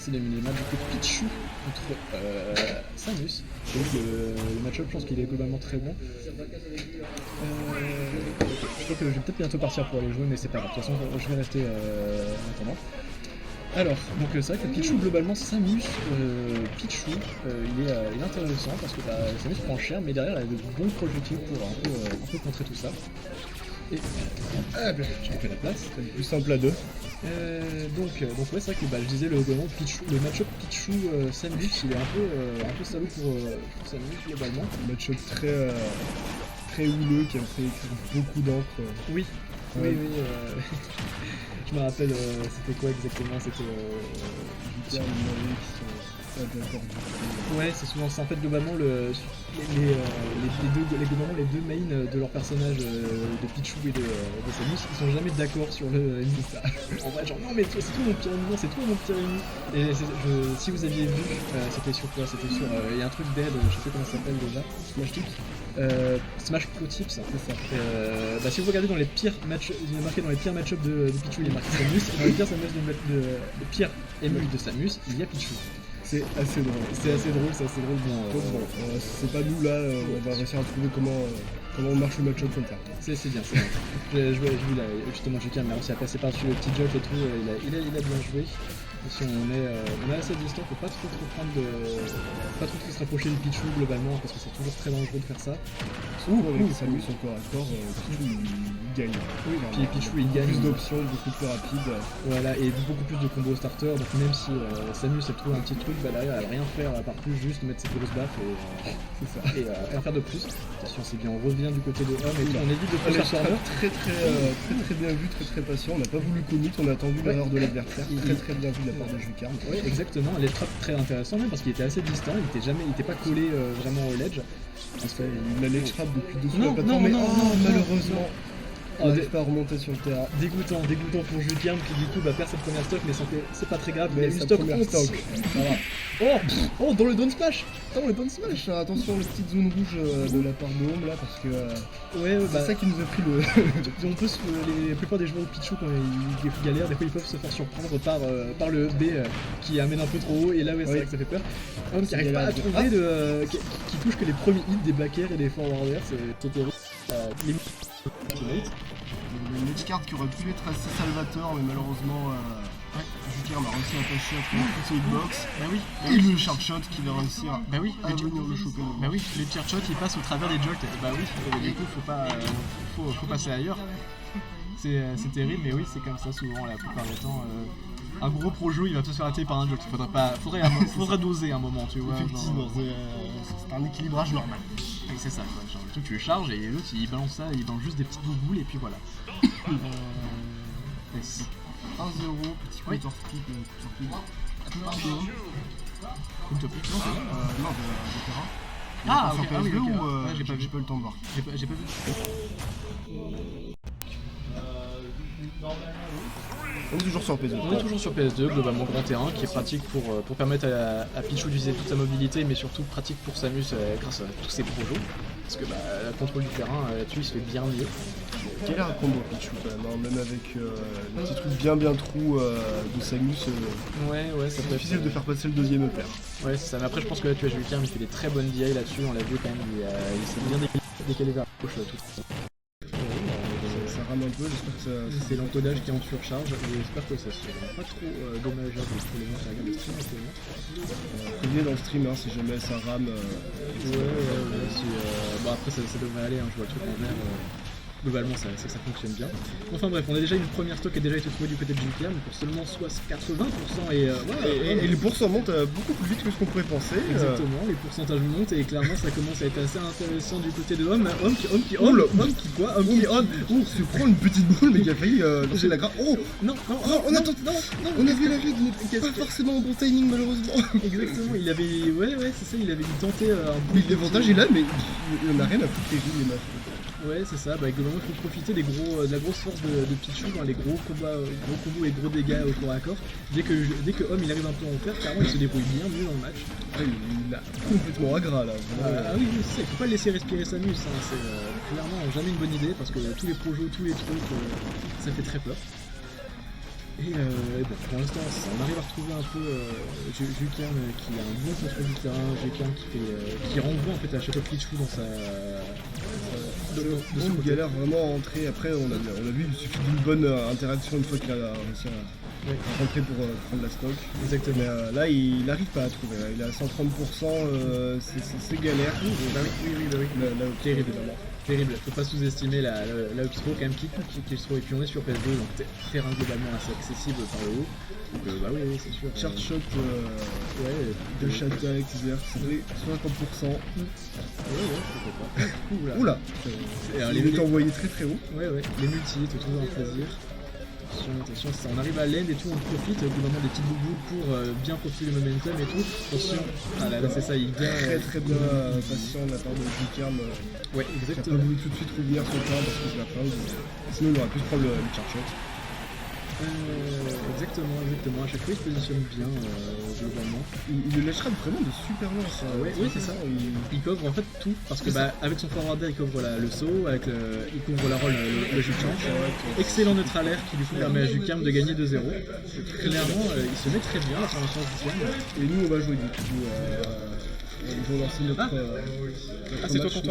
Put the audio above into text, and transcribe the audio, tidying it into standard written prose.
c'est les matchs du coup de Pichu contre Samus. Donc le match-up, je pense qu'il est globalement très bon. Je crois que je vais peut-être bientôt partir pour aller jouer, mais c'est pas grave. De toute façon, je vais rester en attendant. Alors, donc c'est vrai que Pichu, globalement, Samus, Pichu, il est intéressant parce que Samus prend cher, mais derrière, elle a de bons projectiles pour un peu contrer tout ça. Et j'ai fait la place. C'est le plus simple à deux. Donc ouais, c'est vrai que je disais le match-up Pichu Samus, il est un peu salaud pour Samus globalement. Un match-up très houleux qui a fait écrire beaucoup d'encre. Oui. Ouais. Oui. Je me rappelle, c'était quoi exactement? C'était Qui sont pas d'accord du tout. Ouais, c'est souvent ça. En fait, globalement, les deux mains de leurs personnages, de Pichu et de Samus, ils sont jamais d'accord sur le ennemi. En vrai, genre, non, mais c'est toi mon pire ennemi, c'est toi mon pire ennemi. Et si vous aviez vu, c'était sur quoi? C'était sur. Il y a un truc d'aide, je sais comment ça s'appelle déjà. Smash Tips. Smash Pro Tips, c'est ça. Si vous regardez dans les pires match, il est marqué dans les pires match-up de Pichu, il est marqué Samus. Et dans les pires émules de Samus, il y a Pichu. C'est assez drôle. C'est assez drôle. Bon, c'est pas nous là, on va réussir à trouver comment marche le match-up comme ça. C'est bien. Je vu là, justement, Jukan a réussi à passer par-dessus le petit joke et tout, il a bien joué. Et si on est assez distant, faut pas trop se rapprocher du Pichu globalement, parce que c'est toujours très dangereux de faire ça. Avec Samus son corps à corps, Pichu il gagne. Oui, puis Pichu il gagne. Plus d'options, beaucoup plus rapide. Voilà, et beaucoup plus de combos starter, donc même si Samus elle trouve un petit truc, derrière elle va rien faire à part plus juste mettre ses grosses baffes et en faire de plus. Attention, c'est bien, on revient du côté de Homme et on évite de faire ça. Très bien vu, très patient, on n'a pas voulu commit, on a attendu l'erreur de l'adversaire, très bien vu de la part de Jukarn. Oui, exactement, elle est très intéressant même parce qu'il était assez distant, il était pas collé vraiment au ledge. Il a l'edge trap depuis dessous la plateforme, mais malheureusement, on n'arrive pas à remonter sur le terrain. Dégoûtant pour Jukarn qui du coup perd sa première stock, mais c'est pas très grave, mais il a eu sa stock première stock. Voilà. Oh, dans le down smash. Faire attention aux petites zones rouges de la part de Home là parce que c'est ça qui nous a pris le. On peut la plupart des joueurs de Pichu quand ils galèrent, des fois ils peuvent se faire surprendre par le B qui amène un peu trop haut et là c'est vrai que ça fait peur. Homme qui arrive pas à trouver qui touche que les premiers hits des back air et des forward air, c'est terrible. Une edge card qui aurait pu être assez salvateur mais malheureusement Jukarn a réussi à attacher à travers toutes ses hitbox. Et le sharp shot qui va réussir à venir le choper. Les sharp shots ils passent au travers des jolts. Du coup faut passer ailleurs. C'est terrible, mais oui, c'est comme ça souvent la plupart du temps. Un gros pro jeu il va se faire rater par un jolt. Faudrait doser un moment, tu vois. Effectivement, c'est un équilibrage normal. C'est ça, genre, le truc tu le charges et l'autre il balance ça, il balance juste des petites boules et puis voilà. 1-0, petit counter speed. Counter speed non, de terrain. Ah, ok, j'ai pas eu le temps de voir. J'ai pas vu. On est toujours sur PS2. On est toujours sur PS2, globalement grand terrain, qui est pratique pour permettre à Pichu d'utiliser toute sa mobilité, mais surtout pratique pour Samus grâce à tous ses projets. Parce que le contrôle du terrain là-dessus il se fait bien mieux. Quel est un combo Pichu quand même avec le petit truc bien trou de Samus. Ouais, ça c'est peut difficile être, de faire passer le deuxième pair. Ouais, c'est ça, mais après je pense que là tu as Jukarn, il fait des très bonnes DI là-dessus, on l'a vu quand même, il s'est bien décalé vers la gauche tout. Ça rame un peu, j'espère que c'est l'encodage qui est en surcharge et j'espère que ça sera pas trop dommageable pour les gens qui regardent le stream actuellement. Prévenez dans le stream si jamais ça rame. Après ça devrait aller, je vois le truc en vert. Globalement ça fonctionne bien. Enfin bref, on a déjà une première stock qui a déjà été trouvée du côté de Jukarn pour seulement 80% et les pourcents montent beaucoup plus vite que ce qu'on pourrait penser. Exactement, les pourcentages montent et clairement ça commence à être assez intéressant du côté de Homme qui se prend une petite boule mais qui a failli lancer la grappe. On a vu la règle n'est pas forcément au bon timing malheureusement. Exactement, il avait il avait dû tenter un mais l'avantage est là mais il n'a rien à foutre les matchs. Ouais, c'est ça, globalement il faut profiter de la grosse force de Pichu dans les gros combos et gros dégâts au corps à corps. Dès que Homme il arrive un peu à en faire, clairement il se débrouille bien mieux dans le match. Il a complètement aggras là. Oui, il faut pas le laisser respirer Samus, c'est clairement jamais une bonne idée parce que tous les projets, tous les trucs, ça fait très peur. Bon, pour l'instant, on arrive à retrouver un peu Jukarn qui a un bon contrôle du terrain, Jukarn qui renvoie en fait à Château Pichou dans sa... De son galère vraiment à entrer. Après, on a vu, il suffit d'une bonne interaction une fois qu'il a réussi à rentrer pour prendre la stock. Exactement. Mais là, il n'arrive pas à trouver. Il est à 130%, c'est galère. Bah oui. Terrible, évidemment. Terrible, faut pas sous-estimer la upthrow quand même qui se trouve, et puis on est sur PS2 donc terrain globalement assez accessible par le haut. Donc bah oui c'est sûr. Chart shot de Chata avec Xer, c'est 50%. Ouais, pourquoi pas. Oula. Il est envoyé très haut. Ouais, les multis, c'est toujours un plaisir. Attention, on arrive à l'end et tout, on profite au bout d'un moment des petites boubous pour bien profiter le momentum et tout. Attention, là c'est ça, il gagne. Très bien patient de la part de Jukarn. Ouais, Il a exactement. pas voulu tout de suite revenir son temps parce que je la prends. Sinon il aurait pu se prendre le chart shot. Exactement. À chaque fois, il se positionne bien, globalement. Il le lâchera vraiment de super loin, ça. Oui, c'est ça. Il couvre en fait tout. Parce que avec son forward air, il couvre le saut, il couvre la roll, le Jukarn. Excellent neutral air qui du coup permet à Jukarn de gagner 2-0. Clairement, il se met très bien sur la chance du Jukarn. Et nous, on va jouer du coup. Ils vont lancer notre. C'est toi contre moi.